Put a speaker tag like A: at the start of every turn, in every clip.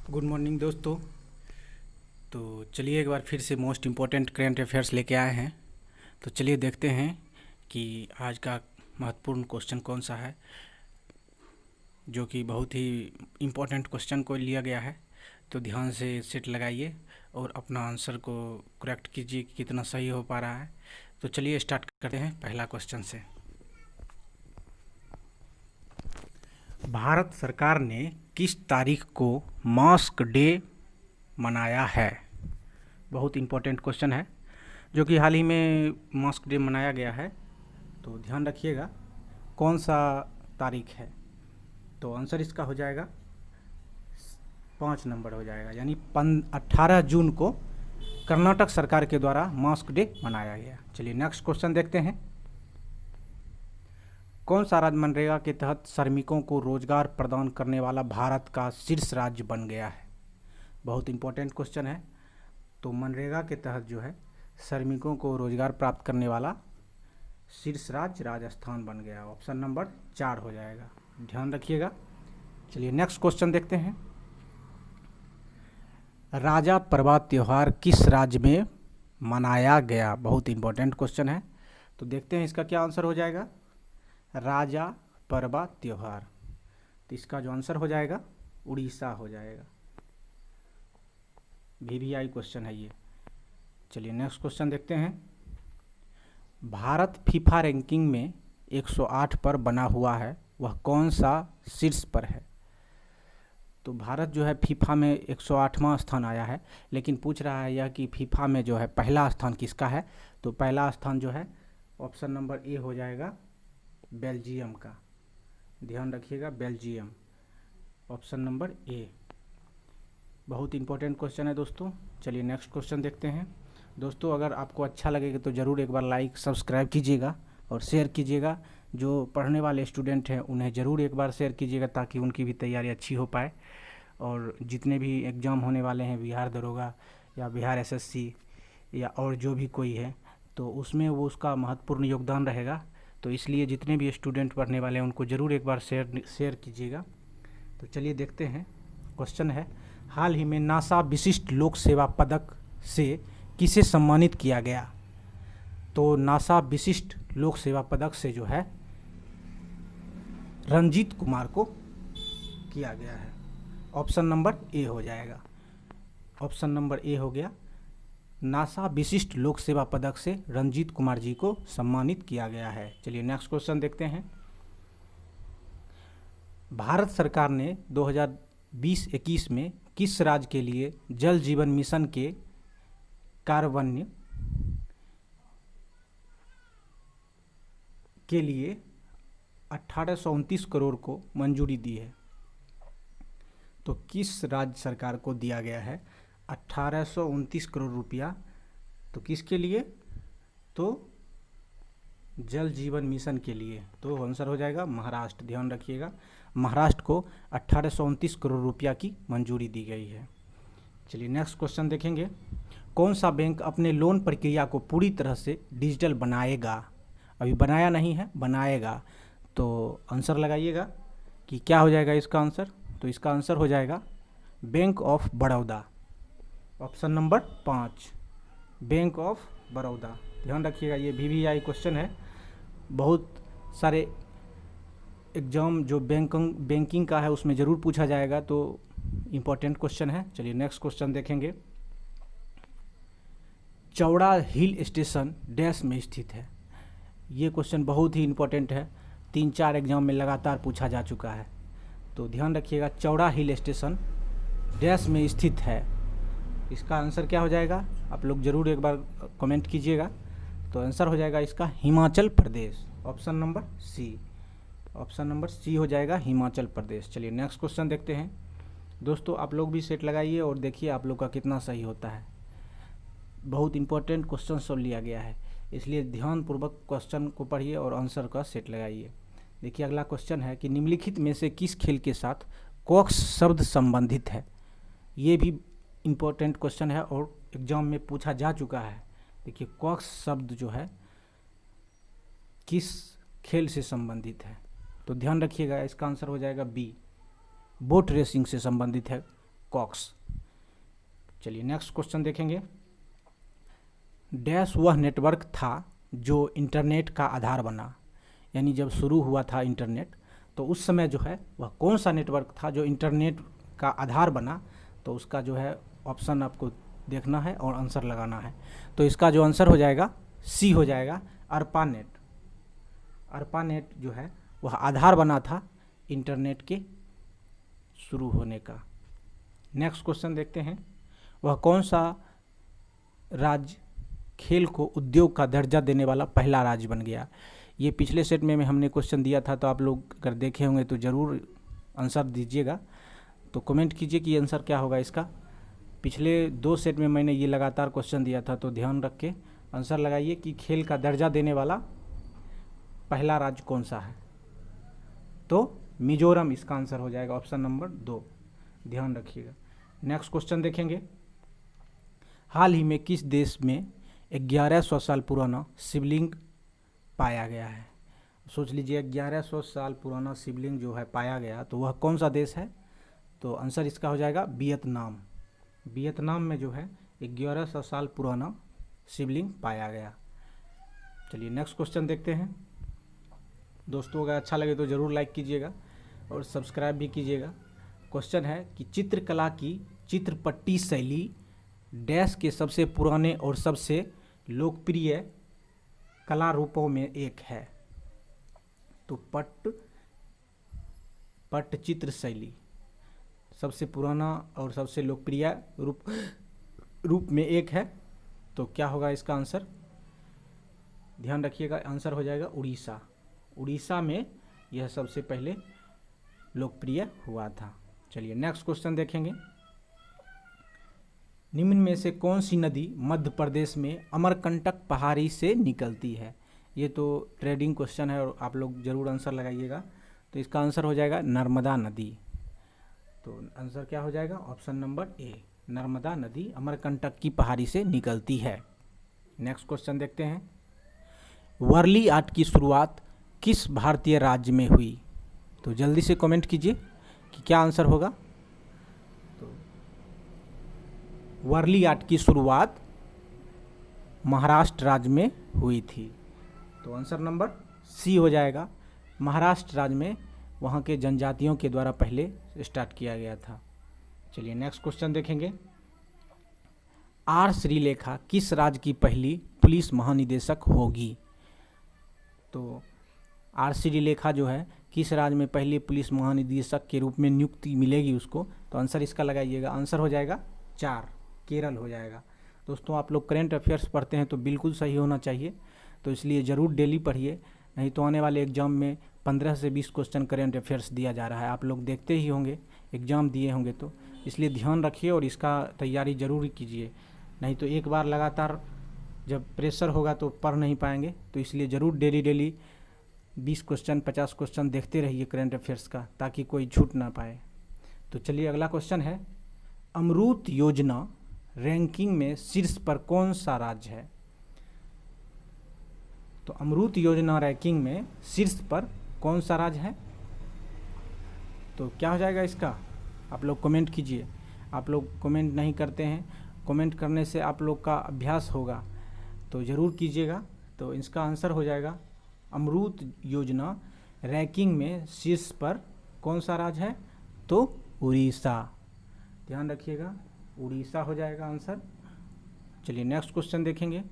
A: Good morning दोस्तों। तो चलिए एक बार फिर से मोस्ट इम्पोर्टेंट करंट अफेयर्स लेके आए हैं। तो चलिए देखते हैं कि आज का महत्वपूर्ण क्वेश्चन कौन सा है, जो कि बहुत ही इम्पोर्टेंट क्वेश्चन को लिया गया है। तो ध्यान से सेट लगाइए और अपना आंसर को करेक्ट कीजिए कि कितना सही हो पा रहा है। तो चलिए स्टार्ट करते हैं पहला क्वेश्चन से। भारत सरकार ने किस तारीख को मास्क डे मनाया है? बहुत इम्पोर्टेंट क्वेश्चन है, जो कि हाल ही में मास्क डे मनाया गया है। तो ध्यान रखिएगा कौन सा तारीख है। तो आंसर इसका हो जाएगा 5 नंबर हो जाएगा, यानी 18 जून को कर्नाटक सरकार के द्वारा मास्क डे मनाया गया। चलिए नेक्स्ट क्वेश्चन देखते हैं। कौन सा राज्य मनरेगा के तहत श्रमिकों को रोजगार प्रदान करने वाला भारत का शीर्ष राज्य बन गया है? बहुत इंपॉर्टेंट क्वेश्चन है। तो मनरेगा के तहत जो है श्रमिकों को रोजगार प्राप्त करने वाला शीर्ष राज्य राजस्थान बन गया। ऑप्शन नंबर 4 हो जाएगा, ध्यान रखिएगा। चलिए नेक्स्ट क्वेश्चन देखते हैं। राजा परवा त्योहार किस राज्य में मनाया गया? बहुत इंपॉर्टेंट क्वेश्चन है। तो देखते हैं इसका क्या आंसर हो जाएगा। राजा परवा त्योहार, तो इसका जो आंसर हो जाएगा उड़ीसा हो जाएगा। VVI क्वेश्चन है ये। चलिए नेक्स्ट क्वेश्चन देखते हैं। भारत फीफा रैंकिंग में 108 पर बना हुआ है, वह कौन सा शीर्ष पर है? तो भारत जो है फीफा में 108वां स्थान आया है, लेकिन पूछ रहा है यह कि फीफा में जो है पहला स्थान किसका है? तो पहला स्थान जो है ऑप्शन नंबर ए हो जाएगा, बेल्जियम का। ध्यान रखिएगा, बेल्जियम, ऑप्शन नंबर ए। बहुत इंपॉर्टेंट क्वेश्चन है दोस्तों। चलिए नेक्स्ट क्वेश्चन देखते हैं। दोस्तों अगर आपको अच्छा लगेगा तो ज़रूर एक बार लाइक सब्सक्राइब कीजिएगा और शेयर कीजिएगा। जो पढ़ने वाले स्टूडेंट हैं उन्हें ज़रूर एक बार शेयर कीजिएगा, ताकि उनकी भी तैयारी अच्छी हो पाए। और जितने भी एग्ज़ाम होने वाले हैं, बिहार दरोगा या बिहार SSC या और जो भी कोई है, तो उसमें वो उसका महत्वपूर्ण योगदान रहेगा। तो इसलिए जितने भी स्टूडेंट पढ़ने वाले हैं उनको ज़रूर एक बार शेयर कीजिएगा। तो चलिए देखते हैं। क्वेश्चन है, हाल ही में नासा विशिष्ट लोक सेवा पदक से किसे सम्मानित किया गया? तो नासा विशिष्ट लोक सेवा पदक से जो है रंजीत कुमार को किया गया है। ऑप्शन नंबर ए हो जाएगा, ऑप्शन नंबर ए हो गया। नासा विशिष्ट लोक सेवा पदक से रंजीत कुमार जी को सम्मानित किया गया है। चलिए नेक्स्ट क्वेश्चन देखते हैं। भारत सरकार ने 2020-21 में किस राज्य के लिए जल जीवन मिशन के कार्यान्वयन के लिए 1829 करोड़ को मंजूरी दी है? तो किस राज्य सरकार को दिया गया है 1829 करोड़ रुपया? तो किसके लिए? तो जल जीवन मिशन के लिए। तो आंसर हो जाएगा महाराष्ट्र। ध्यान रखिएगा, महाराष्ट्र को 1829 करोड़ रुपया की मंजूरी दी गई है। चलिए नेक्स्ट क्वेश्चन देखेंगे। कौन सा बैंक अपने लोन प्रक्रिया को पूरी तरह से डिजिटल बनाएगा? अभी बनाया नहीं है, बनाएगा। तो आंसर लगाइएगा कि क्या हो जाएगा इसका आंसर। तो इसका आंसर हो जाएगा bank of Baroda, option number 5, bank of Baroda. ध्यान रखिएगा, ये VVI क्वेश्चन है। बहुत सारे एग्ज़ाम जो बैंकिंग का है उसमें ज़रूर पूछा जाएगा, तो इम्पोर्टेंट क्वेश्चन है। चलिए नेक्स्ट क्वेश्चन देखेंगे। चौड़ा हिल स्टेशन डैश में स्थित है? ये क्वेश्चन बहुत ही इम्पोर्टेंट है, 3-4 एग्जाम में लगातार पूछा जा चुका है। तो ध्यान रखिएगा, चौड़ा हिल स्टेशन डैश में स्थित है। इसका आंसर क्या हो जाएगा? आप लोग ज़रूर एक बार कमेंट कीजिएगा। तो आंसर हो जाएगा इसका Himachal Pradesh, option number C, option number C हो जाएगा हिमाचल प्रदेश। चलिए नेक्स्ट क्वेश्चन देखते हैं। दोस्तों आप लोग भी सेट लगाइए और देखिए आप लोग का कितना सही होता है। बहुत इंपॉर्टेंट क्वेश्चन सब लिया गया है, इसलिए ध्यानपूर्वक क्वेश्चन को पढ़िए और आंसर का सेट लगाइए। देखिए अगला क्वेश्चन है कि निम्नलिखित में से किस खेल के साथ कॉक्स शब्द संबंधित है? ये भी इम्पोर्टेंट क्वेश्चन है और एग्जाम में पूछा जा चुका है। देखिए कॉक्स शब्द जो है किस खेल से संबंधित है? तो ध्यान रखिएगा, इसका आंसर हो जाएगा बी, बोट रेसिंग से संबंधित है कॉक्स। चलिए नेक्स्ट क्वेश्चन देखेंगे। डैश वह नेटवर्क था जो इंटरनेट का आधार बना, यानी जब शुरू हुआ था इंटरनेट तो उस समय जो है वह कौन सा नेटवर्क था जो इंटरनेट का आधार बना। तो उसका जो है ऑप्शन आपको देखना है और आंसर लगाना है। तो इसका जो आंसर हो जाएगा सी हो जाएगा, अर्पानेट। अर्पानेट जो है वह आधार बना था इंटरनेट के शुरू होने का। नेक्स्ट क्वेश्चन देखते हैं। वह कौन सा राज्य खेल को उद्योग का दर्जा देने वाला पहला राज्य बन गया। ये पिछले सेट में हमने क्वेश्चन दिया था, तो आप लोग अगर देखे होंगे तो ज़रूर आंसर दीजिएगा। तो कमेंट कीजिए कि आंसर क्या होगा इसका। पिछले 2 सेट में मैंने ये लगातार क्वेश्चन दिया था, तो ध्यान रख के आंसर लगाइए कि खेल का दर्जा देने वाला पहला राज्य कौन सा है। तो मिजोरम इसका आंसर हो जाएगा, ऑप्शन नंबर 2, ध्यान रखिएगा। नेक्स्ट क्वेश्चन देखेंगे। हाल ही में किस देश में 1100 साल पुराना शिवलिंग पाया गया है। सोच लीजिए 1100 साल पुराना शिवलिंग जो है पाया गया, तो वह कौन सा देश है। तो आंसर इसका हो जाएगा वियतनाम। वियतनाम में जो है 1100 साल पुराना शिवलिंग पाया गया। चलिए नेक्स्ट क्वेश्चन देखते हैं। दोस्तों अगर अच्छा लगे तो ज़रूर लाइक कीजिएगा और सब्सक्राइब भी कीजिएगा। क्वेश्चन है कि चित्रकला की चित्रपट्टी शैली डैश के सबसे पुराने और सबसे लोकप्रिय कला रूपों में एक है। तो पट्टचित्र शैली सबसे पुराना और सबसे लोकप्रिय रूप में एक है। तो क्या होगा इसका आंसर, ध्यान रखिएगा, आंसर हो जाएगा उड़ीसा। उड़ीसा में यह सबसे पहले लोकप्रिय हुआ था। चलिए नेक्स्ट क्वेश्चन देखेंगे। निम्न में से कौन सी नदी मध्य प्रदेश में अमरकंटक पहाड़ी से निकलती है। ये तो ट्रेडिंग क्वेश्चन है और आप लोग ज़रूर आंसर लगाइएगा। तो इसका आंसर हो जाएगा नर्मदा नदी। तो आंसर क्या हो जाएगा, ऑप्शन नंबर ए, नर्मदा नदी अमरकंटक की पहाड़ी से निकलती है। नेक्स्ट क्वेश्चन देखते हैं। वर्ली आर्ट की शुरुआत किस भारतीय राज्य में हुई। तो जल्दी से कमेंट कीजिए कि क्या आंसर होगा। तो वर्ली आर्ट की शुरुआत महाराष्ट्र राज्य में हुई थी। तो आंसर नंबर सी हो जाएगा, महाराष्ट्र राज्य में वहाँ के जनजातियों के द्वारा पहले स्टार्ट किया गया था। चलिए नेक्स्ट क्वेश्चन देखेंगे। आर श्रीलेखा किस राज्य की पहली पुलिस महानिदेशक होगी। तो आर श्रीलेखा जो है किस राज्य में पहली पुलिस महानिदेशक के रूप में नियुक्ति मिलेगी उसको। तो आंसर इसका लगाइएगा, आंसर हो जाएगा 4, केरल हो जाएगा। दोस्तों आप लोग करेंट अफेयर्स पढ़ते हैं तो बिल्कुल सही होना चाहिए, तो इसलिए ज़रूर डेली पढ़िए, नहीं तो आने वाले एग्ज़ाम में 15 से 20 क्वेश्चन करेंट अफेयर्स दिया जा रहा है। आप लोग देखते ही होंगे, एग्ज़ाम दिए होंगे, तो इसलिए ध्यान रखिए और इसका तैयारी ज़रूर कीजिए। नहीं तो एक बार लगातार जब प्रेशर होगा तो पढ़ नहीं पाएंगे। तो इसलिए ज़रूर डेली 20 क्वेश्चन 50 क्वेश्चन देखते रहिए करेंट अफेयर्स का, ताकि कोई छूट ना पाए। तो चलिए अगला क्वेश्चन है। अमृत योजना रैंकिंग में शीर्ष पर कौन सा राज्य है। तो अमृत योजना रैंकिंग में शीर्ष पर कौन सा राज्य है। तो क्या हो जाएगा इसका, आप लोग कमेंट कीजिए। आप लोग कमेंट नहीं करते हैं, कमेंट करने से आप लोग का अभ्यास होगा, तो ज़रूर कीजिएगा। तो इसका आंसर हो जाएगा अमृत योजना रैंकिंग में शीर्ष पर कौन सा राज्य है। तो उड़ीसा, ध्यान रखिएगा, उड़ीसा हो जाएगा आंसर। चलिए नेक्स्ट क्वेश्चन देखेंगे।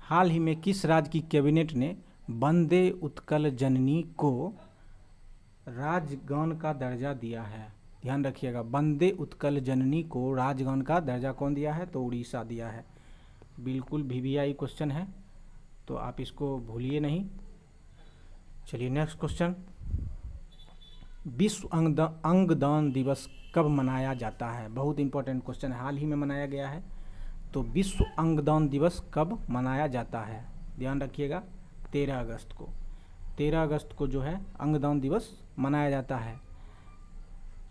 A: हाल ही में किस राज्य की कैबिनेट ने वंदे उत्कल जननी को राजगान का दर्जा दिया है। ध्यान रखिएगा, वंदे उत्कल जननी को राजगान का दर्जा कौन दिया है। तो उड़ीसा दिया है। बिल्कुल VVI क्वेश्चन है, तो आप इसको भूलिए नहीं। चलिए नेक्स्ट क्वेश्चन। विश्व अंगदान दिवस कब मनाया जाता है। बहुत इंपॉर्टेंट क्वेश्चन है, हाल ही में मनाया गया है। तो विश्व अंगदान दिवस कब मनाया जाता है। ध्यान रखिएगा 13 अगस्त को। 13 अगस्त को जो है अंगदान दिवस मनाया जाता है।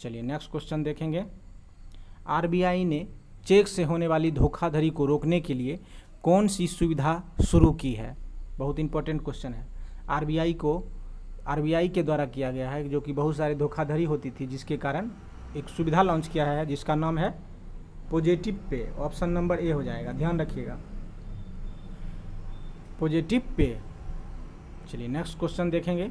A: चलिए नेक्स्ट क्वेश्चन देखेंगे। RBI ने चेक से होने वाली धोखाधड़ी को रोकने के लिए कौन सी सुविधा शुरू की है। बहुत इंपॉर्टेंट क्वेश्चन है। RBI के द्वारा किया गया है, जो कि बहुत सारे धोखाधड़ी होती थी, जिसके कारण एक सुविधा लॉन्च किया है जिसका नाम है positive pay. Option number A हो जाएगा, ध्यान रखिएगा, पॉजिटिव पे। चलिए नेक्स्ट क्वेश्चन देखेंगे।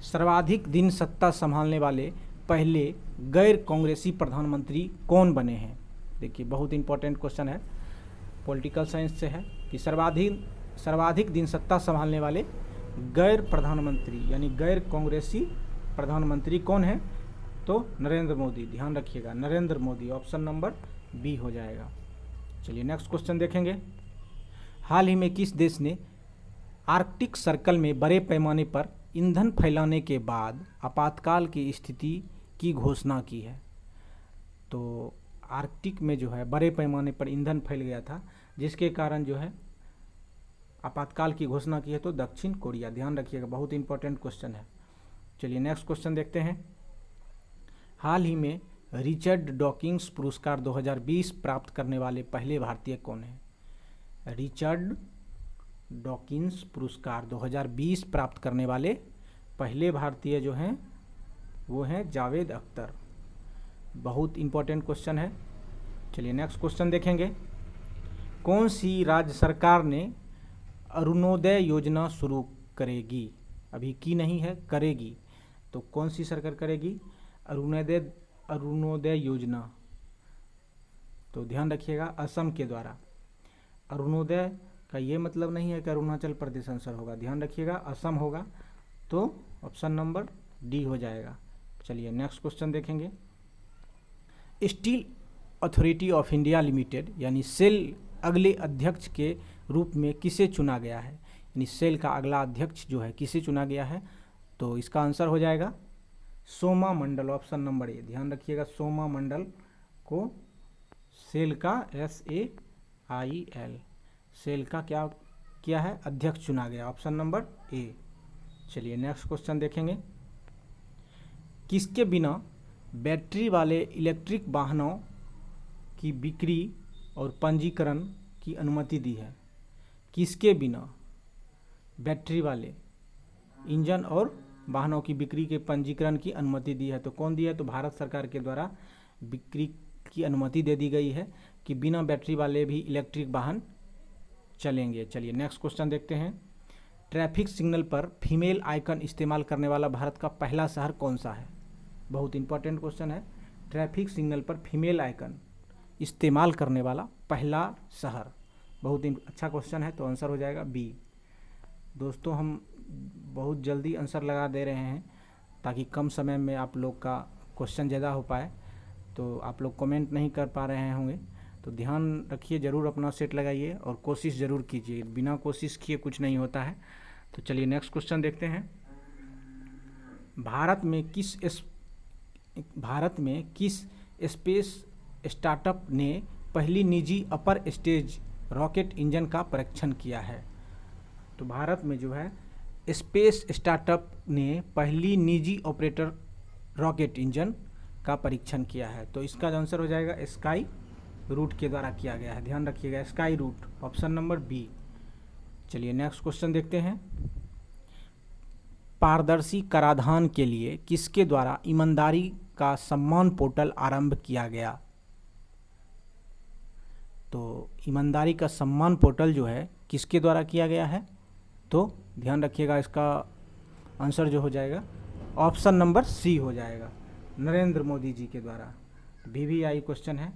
A: सर्वाधिक दिन सत्ता संभालने वाले पहले गैर कांग्रेसी प्रधानमंत्री कौन बने हैं? देखिए बहुत इंपॉर्टेंट क्वेश्चन है, पॉलिटिकल साइंस से है कि सर्वाधिक दिन सत्ता संभालने वाले गैर प्रधानमंत्री यानी गैर कांग्रेसी प्रधानमंत्री कौन है? तो नरेंद्र मोदी, ध्यान रखिएगा, Narendra Modi. Option number B हो जाएगा। चलिए नेक्स्ट क्वेश्चन देखेंगे। हाल ही में किस देश ने आर्कटिक सर्कल में बड़े पैमाने पर ईंधन फैलाने के बाद आपातकाल की स्थिति की घोषणा की है? तो आर्कटिक में जो है बड़े पैमाने पर ईंधन फैल गया था, जिसके कारण जो है आपातकाल की घोषणा की है, तो दक्षिण कोरिया। ध्यान रखिएगा, बहुत इंपॉर्टेंट क्वेश्चन है। चलिए नेक्स्ट क्वेश्चन देखते हैं। हाल ही में रिचर्ड डॉकिंस पुरस्कार 2020 प्राप्त करने वाले पहले भारतीय कौन हैं? रिचर्ड डॉकिंस पुरस्कार 2020 प्राप्त करने वाले पहले भारतीय जो हैं वो हैं जावेद अख्तर। बहुत इंपॉर्टेंट क्वेश्चन है। चलिए नेक्स्ट क्वेश्चन देखेंगे। कौन सी राज्य सरकार ने अरुणोदय योजना शुरू करेगी? अभी की नहीं है, करेगी। तो कौन सी सरकार करेगी अरुणोदय योजना? तो ध्यान रखिएगा, असम के द्वारा। अरुणोदय का ये मतलब नहीं है कि अरुणाचल प्रदेश आंसर होगा, ध्यान रखिएगा, असम होगा। तो ऑप्शन नंबर डी हो जाएगा। चलिए नेक्स्ट क्वेश्चन देखेंगे। Steel authority of India limited यानी सेल अगले अध्यक्ष के रूप में किसे चुना गया है? यानी सेल का अगला अध्यक्ष जो है किसे चुना गया है? तो इसका आंसर हो जाएगा सोमा मंडल। ऑप्शन नंबर ए, ध्यान रखिएगा, सोमा मंडल को सेल का SAIL सेल का क्या किया है? अध्यक्ष चुना गया। Option number A. चलिए नेक्स्ट क्वेश्चन देखेंगे। किसके बिना बैटरी वाले इलेक्ट्रिक वाहनों की बिक्री और पंजीकरण की अनुमति दी है? किसके बिना बैटरी वाले इंजन और वाहनों की बिक्री के पंजीकरण की अनुमति दी है? तो कौन दी है? तो भारत सरकार के द्वारा बिक्री की अनुमति दे दी गई है कि बिना बैटरी वाले भी इलेक्ट्रिक वाहन चलेंगे। चलिए नेक्स्ट क्वेश्चन देखते हैं। ट्रैफिक सिग्नल पर फीमेल आइकन इस्तेमाल करने वाला भारत का पहला शहर कौन सा है? बहुत इंपॉर्टेंट क्वेश्चन है। ट्रैफिक सिग्नल पर फीमेल आइकन इस्तेमाल करने वाला पहला शहर, बहुत अच्छा क्वेश्चन है, तो आंसर हो जाएगा बी। दोस्तों हम बहुत जल्दी आंसर लगा दे रहे हैं ताकि कम समय में आप लोग का क्वेश्चन ज़्यादा हो पाए। तो आप लोग कमेंट नहीं कर पा रहे होंगे, तो ध्यान रखिए, ज़रूर अपना सेट लगाइए और कोशिश ज़रूर कीजिए, बिना कोशिश किए कुछ नहीं होता है। तो चलिए नेक्स्ट क्वेश्चन देखते हैं। भारत में किस स्पेस स्टार्टअप ने पहली निजी अपर स्टेज रॉकेट इंजन का परीक्षण किया है? तो भारत में जो है स्पेस स्टार्टअप ने पहली निजी ऑपरेटर रॉकेट इंजन का परीक्षण किया है। तो इसका आंसर हो जाएगा स्काई रूट के द्वारा किया गया है, ध्यान रखिएगा, sky route. Option number B. चलिए नेक्स्ट क्वेश्चन देखते हैं। पारदर्शी कराधान के लिए किसके द्वारा ईमानदारी का सम्मान पोर्टल आरंभ किया गया? तो ईमानदारी का सम्मान पोर्टल जो है किसके द्वारा किया गया है? तो ध्यान रखिएगा, इसका आंसर जो हो जाएगा ऑप्शन नंबर सी हो जाएगा, नरेंद्र मोदी जी के द्वारा। VVI क्वेश्चन है,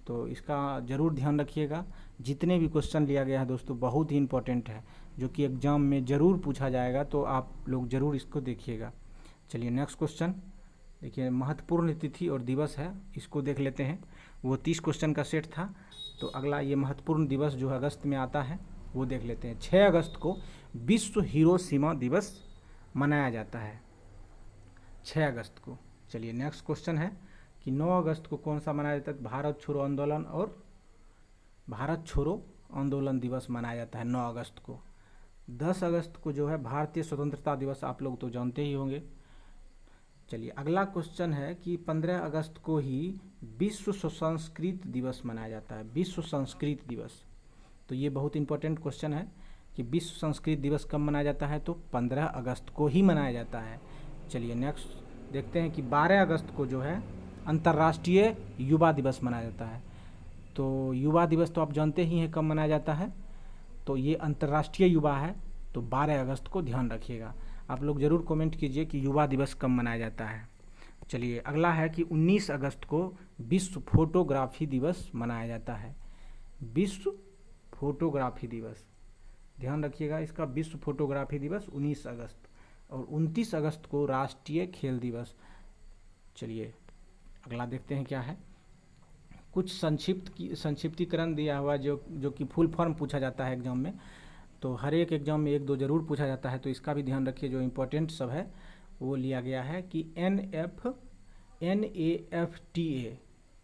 A: तो इसका ज़रूर ध्यान रखिएगा। जितने भी क्वेश्चन लिया गया है दोस्तों बहुत ही इंपॉर्टेंट है, जो कि एग्ज़ाम में ज़रूर पूछा जाएगा, तो आप लोग ज़रूर इसको देखिएगा। चलिए नेक्स्ट क्वेश्चन देखिए, महत्वपूर्ण तिथि और दिवस है, इसको देख लेते हैं। वो 30 क्वेश्चन का सेट था, तो अगला ये महत्वपूर्ण दिवस जो अगस्त में आता है वो देख लेते हैं। 6 अगस्त को विश्व हिरोशिमा दिवस मनाया जाता है, 6 अगस्त को। चलिए नेक्स्ट क्वेश्चन है कि 9 अगस्त को कौन सा मनाया जाता है? भारत छोड़ो आंदोलन और भारत छोड़ो आंदोलन दिवस मनाया जाता है 9 अगस्त को। 10 अगस्त को जो है भारतीय स्वतंत्रता दिवस, आप लोग तो जानते ही होंगे। चलिए अगला क्वेश्चन है कि 15 अगस्त को ही विश्व संस्कृत दिवस मनाया जाता है, विश्व संस्कृत दिवस। तो ये बहुत इंपॉर्टेंट क्वेश्चन है कि विश्व संस्कृत दिवस कब मनाया जाता है? तो 15 अगस्त को ही मनाया जाता है। चलिए नेक्स्ट देखते हैं कि 12 अगस्त को जो है अंतर्राष्ट्रीय युवा दिवस मनाया जाता है। तो युवा दिवस तो आप जानते ही हैं कब मनाया जाता है, तो ये अंतर्राष्ट्रीय युवा है, तो 12 अगस्त को ध्यान रखिएगा। आप लोग ज़रूर कमेंट कीजिए कि युवा दिवस कब मनाया जाता है। चलिए अगला है कि 19 अगस्त को विश्व फोटोग्राफी दिवस मनाया जाता है। विश्व फोटोग्राफी दिवस, ध्यान रखिएगा इसका, विश्व फोटोग्राफी दिवस 19 अगस्त। और 29 अगस्त को राष्ट्रीय खेल दिवस। चलिए अगला देखते हैं क्या है। कुछ संक्षिप्तीकरण दिया हुआ जो कि फुल फॉर्म पूछा जाता है एग्जाम में, तो हर एक एग्जाम में एक दो ज़रूर पूछा जाता है, तो इसका भी ध्यान रखिए। जो इम्पोर्टेंट सब है वो लिया गया है कि NAFTA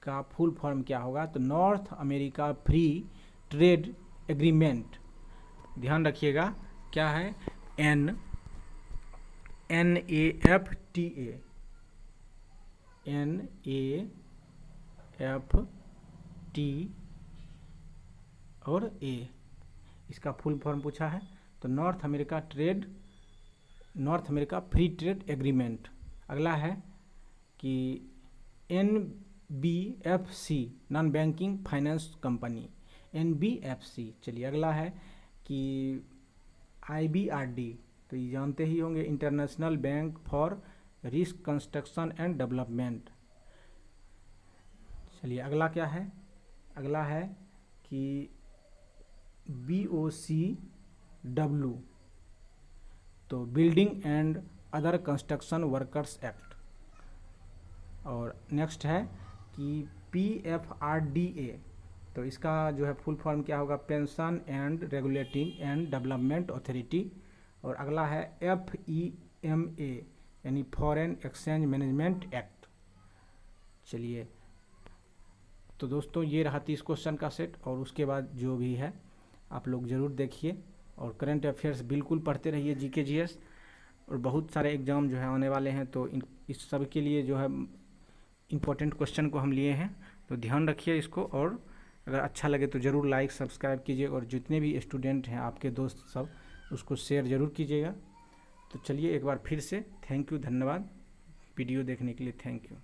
A: का फुल फॉर्म क्या होगा, तो north America free trade agreement. ध्यान रखिएगा क्या है, NAFTA और A, इसका फुल फॉर्म पूछा है, तो north America free trade agreement. अगला है कि NBFC non banking finance company, NBFC। चलिए अगला है कि IBRD, तो ये जानते ही होंगे, international bank for reconstruction and development. चलिए अगला क्या है, अगला है कि BOCW, तो building and other construction workers act. और नेक्स्ट है कि PFRDA, तो इसका जो है फुल फॉर्म क्या होगा, pension and regulating and development authority. और अगला है FEMA यानी फॉरेन एक्सचेंज मैनेजमेंट एक्ट। चलिए तो दोस्तों ये रहा 30 क्वेश्चन का सेट, और उसके बाद जो भी है आप लोग ज़रूर देखिए, और करंट अफेयर्स बिल्कुल पढ़ते रहिए, GK GS, और बहुत सारे एग्ज़ाम जो है आने वाले हैं, तो इस सब के लिए जो है इम्पोर्टेंट क्वेश्चन को हम लिए हैं, तो ध्यान रखिए इसको। और अगर अच्छा लगे तो ज़रूर लाइक सब्सक्राइब कीजिए, और जितने भी स्टूडेंट हैं आपके दोस्त सब, उसको शेयर ज़रूर कीजिएगा। तो चलिए एक बार फिर से थैंक यू, धन्यवाद वीडियो देखने के लिए, थैंक यू।